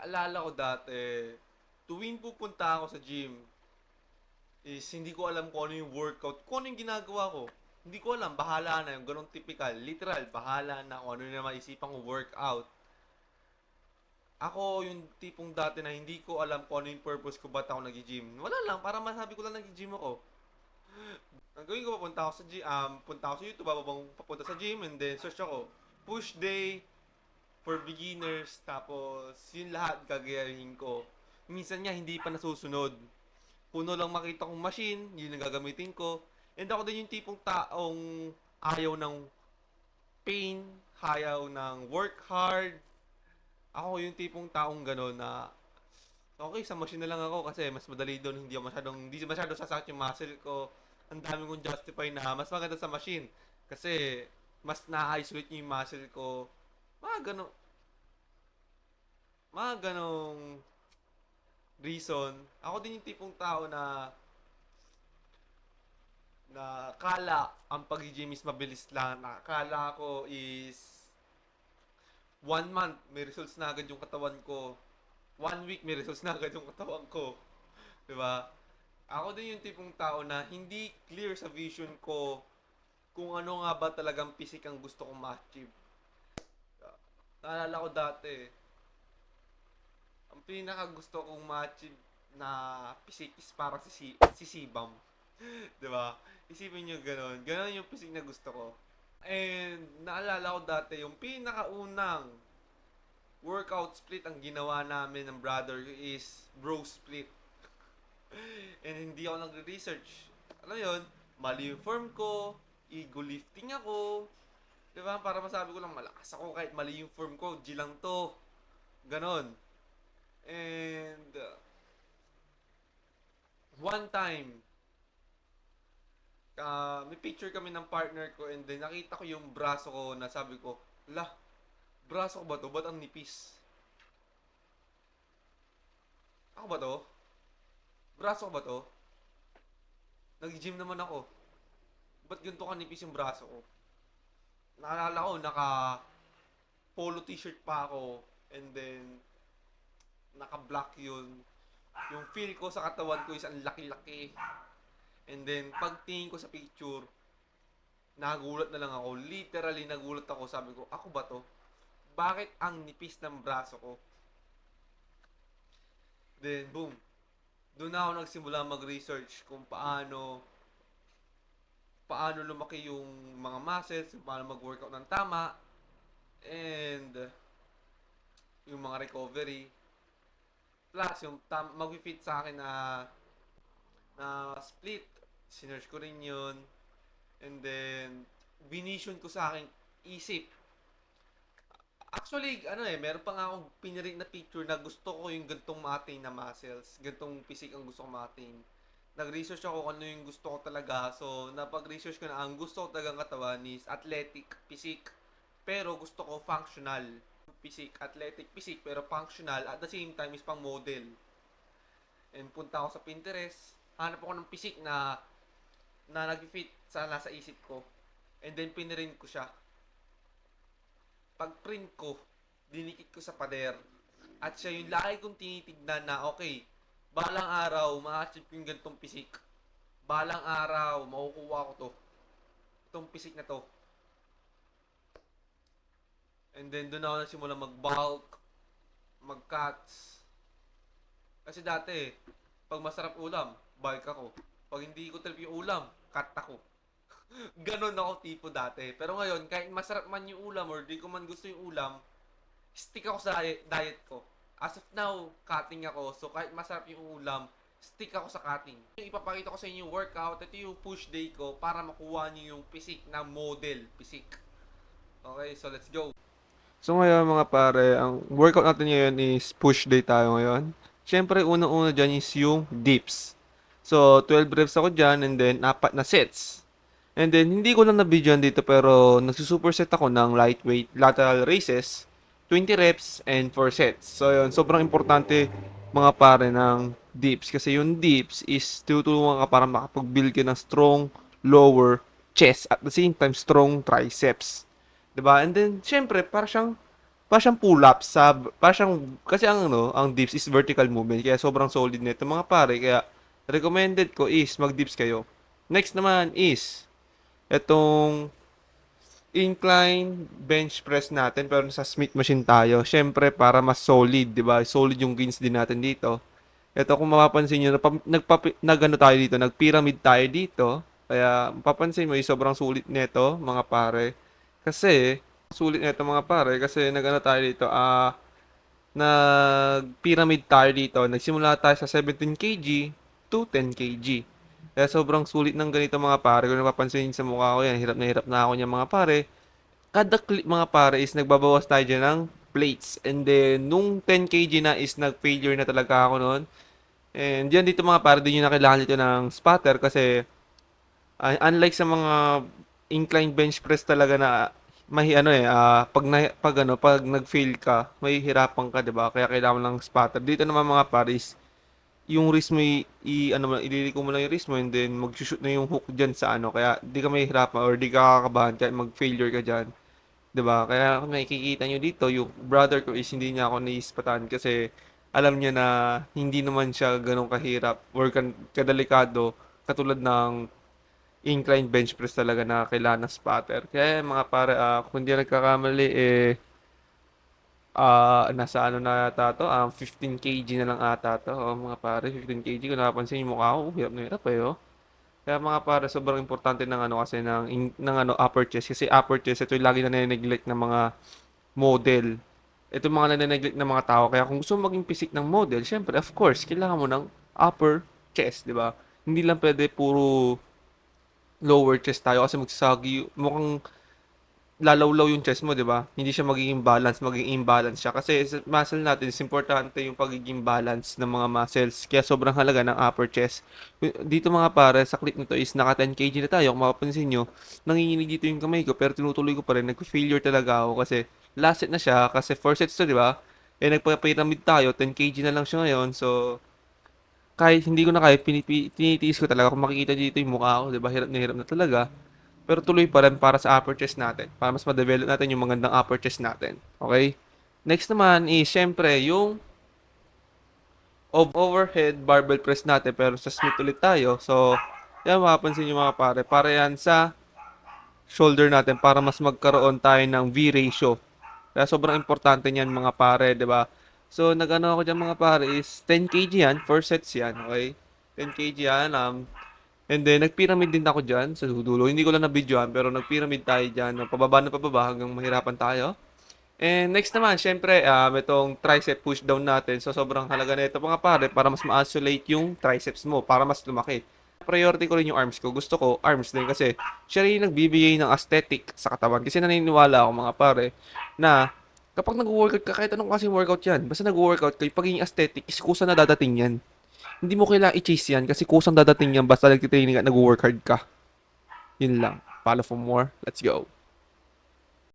Naalala ko dati, tuwing pupunta ako sa gym, is hindi ko alam kung ano yung workout, kung ano yung ginagawa ko. Hindi ko alam, bahala na yung ganong typical. Literal, bahala na kung ano na maisipan kong workout. Ako yung tipong dati na hindi ko alam kung ano yung purpose ko ba't ako nag-gym. Wala lang, para masabi ko lang nag-gym ako. Ang gawin ko, papunta ako sa gym, punta ako sa YouTube, bababang papunta sa gym, and then search ako, push day for beginners, tapos yun lahat gagayahin ko. Minsan nga hindi pa nasusunod. Puno lang makita kong machine, yun ang gagamitin ko. And ako din yung tipong taong ayaw ng pain, ayaw ng work hard. Ako yung tipong taong gano'n na okay, sa machine na lang ako kasi mas madali doon, hindi masyadong sasakit yung muscle ko. Ang dami kong justify na mas maganda sa machine kasi mas na-isolate niya yung muscle ko. Mga gano, mga ganong reason. Ako din yung tipong tao na kala ang pag-gym is mabilis lang. Nakakala ko is 1 month may results na agad yung katawan ko. 1 week may results na agad yung katawan ko. 'Di ba? Ako din yung tipong tao na hindi clear sa vision ko kung ano nga ba talagang physique ang gusto kong ma-achieve. Naalala ko dati, ang pinaka gusto kong ma-achieve na physique is parang si Sibam. 'Di ba? Isipin niyo gano'n. Gano'n yung physique na gusto ko. And naalala ko dati, yung pinakaunang workout split ang ginawa namin ng brother ko is bro split. And hindi ako nagre-research. Alam yun, mali yung form ko, ego lifting ako. Diba? Para masabi ko lang, malakas ako kahit mali yung form ko, G lang to. Ganon. And one time, may picture kami ng partner ko and then nakita ko yung braso ko na sabi ko, lah, braso ko ba to? Ba't ang nipis? Ako ba to? Braso ko ba to? Nag-gym naman ako. Ba't ganito kanipis yung braso ko? Naalala ko, naka polo t-shirt pa ako and then naka-black yun. Yung feel ko sa katawan ko is ang laki-laki. And then, pag tingin ko sa picture, nagulat na lang ako. Literally, nagulat ako. Sabi ko, ako ba to? Bakit ang nipis ng braso ko? Then, boom. Doon na ako nagsimula mag-research kung paano lumaki yung mga muscles, kung paano mag-workout ng tama, and yung mga recovery. Plus, yung mag-fit sa akin na split. Sinerch ko rin yun. And then, vision ko sa akin isip. Actually, meron pa nga akong pinirig na picture na gusto ko yung gantong ma-attain na muscles. Gantong physique ang gusto ko ma-attain. Nag-research ako kung ano yung gusto ko talaga. So, napag-research ko na ang gusto ko talagang katawan is athletic physique. Pero gusto ko functional physique. Athletic physique pero functional. At the same time is pang model. And punta ako sa Pinterest. Hanap ako ng physique na nag-fit sa nasa isip ko. And then pinirin ko siya. Pag print ko, dinikit ko sa pader. At siya yung lagi kong tinitignan na okay, balang araw ma-achieve ko yung ganitong physique. Balang araw makukuha ko to. Itong physique na to. And then doon ako nagsimula mag-bulk, mag-cuts. Kasi dati, pag masarap ulam, bulk ako. Pag hindi ko trip yung ulam, cut ako. Ganon ako tipo dati. Pero ngayon, kahit masarap man yung ulam or di ko man gusto yung ulam, stick ako sa diet ko. As of now, cutting ako. So kahit masarap yung ulam, stick ako sa cutting. Yung ipapakita ko sa inyo yung workout, ito yung push day ko para makuha niyo yung physique na model physique. Okay, so let's go. So ngayon mga pare, ang workout natin ngayon is push day tayo ngayon. Siyempre, unang-una dyan is yung dips. So, 12 reps ako dyan and then 4 na sets. And then, hindi ko lang na-videoan dito pero nagsusuperset ako ng lightweight lateral raises, 20 reps and 4 sets. So, yun, sobrang importante mga pare ng dips kasi yung dips is tutulungan ka para makapag-build ka ng strong lower chest at the same time strong triceps. 'Di ba? And then, syempre, para siyang para siyang pull-ups, para siyang, kasi ang dips is vertical movement, kaya sobrang solid nito mga pare, kaya recommended ko is mag-dips kayo. Next naman is, itong incline bench press natin pero sa Smith machine tayo. Syempre para mas solid, 'di ba? Solid yung gains din natin dito. Ito kung mapapansin niyo, nagano tayo dito, nag-pyramid tayo dito. Kaya mapapansin mo, sobrang sulit nito, mga pare. Kasi sulit nito mga pare kasi nagano tayo dito, nag-pyramid tayo dito. Nagsimula tayo sa 17 kg to 10 kg. Kaya sobrang sulit ng ganito mga pare. Kung napapansin sa mukha ko yan, hirap na ako niyan mga pare. Kada clip mga pare is nagbabawas tayo dyan ng plates. And then, nung 10 kg na is nag-failure na talaga ako noon. And yan dito mga pare, din yung nakailangan dito ng spotter kasi unlike sa mga incline bench press talaga na pag nag-fail ka, mahihirapan ka, 'di ba? Kaya kailangan ng spotter. Dito naman mga pares, yung wrist mo ililiko mo lang yung wrist mo and then mag-shoot na yung hook diyan sa kaya di ka mahihirapan or di ka kakabahan kahit mag-failure ka diyan. 'Di ba? Kaya kung makikita nyo dito, yung brother ko is hindi niya ako naiispatan kasi alam niya na hindi naman siya ganun kahirap or kadelikado katulad ng incline bench press talaga na kailangan ng spotter. Kaya mga pare, kung di nagkakamali, nasa na yata to, 15 kg na lang ata to. Oh, mga pare, 15 kg. Kung napapansin yung mukha ko, hirap na hirap eh, oh. Kaya mga pare, sobrang importante ng kasi ng upper chest kasi upper chest ito yung lagi na neglect ng mga model. Ito yung mga nane-neglect ng mga tao. Kaya kung gusto mo maging pisik ng model, syempre, of course, kailangan mo ng upper chest, di ba? Hindi lang pwede puro lower chest tayo kasi magsasagi, mukhang lalawlaw yung chest mo, di ba? Hindi siya magiging imbalance siya. Kasi sa muscle natin, is importante yung pagiging balance ng mga muscles. Kaya sobrang halaga ng upper chest. Dito mga pare, sa clip nito is naka 10 kg na tayo. Kung mapapansin nyo, nanginginig dito yung kamay ko, pero tinutuloy ko pa rin. Nag-failure talaga ako kasi last set na siya. Kasi 4 sets to, di ba? Eh, nagpa-pyramid tayo, 10 kg na lang siya ngayon. So, kahit hindi ko na kaya, tinitiis ko talaga. Kung makikita dito yung mukha ko, di ba? Hirap na talaga. Pero tuloy pa rin para sa upper chest natin. Para mas ma-develop natin yung magandang upper chest natin. Okay? Next naman is, syempre, yung overhead barbell press natin. Pero sa Smith ulit tayo. So, yan mapapansin nyo mga pare. Para yan sa shoulder natin para mas magkaroon tayo ng V ratio. Kaya sobrang importante niyan mga pare, 'di ba? So nagano ako diyan mga pare is 10 kg yan, 4 sets yan, okay? 10 kg yan, and then nag-pyramid din ako diyan sa dulo. Hindi ko lang na-videoan pero nag-pyramid tayo diyan, na pababa hanggang mahirapan tayo. And next naman, syempre, itong tricep push down natin. So sobrang halaga nito mga pare para mas ma-isolate yung triceps mo, para mas lumaki. Priority ko rin yung arms ko. Gusto ko arms din kasi siya rin yung nagbibigay ng aesthetic sa katawan. Kasi naniniwala ako mga pare na kapag nag-workout ka, kahit anong klaseng workout yan, basta nag-workout ka, yung pagiging aesthetic is kusa na dadating yan. Hindi mo kailangan i-chase yan kasi kusang dadating yan basta nag-training at nag-work hard ka. Yun lang. Follow for more. Let's go.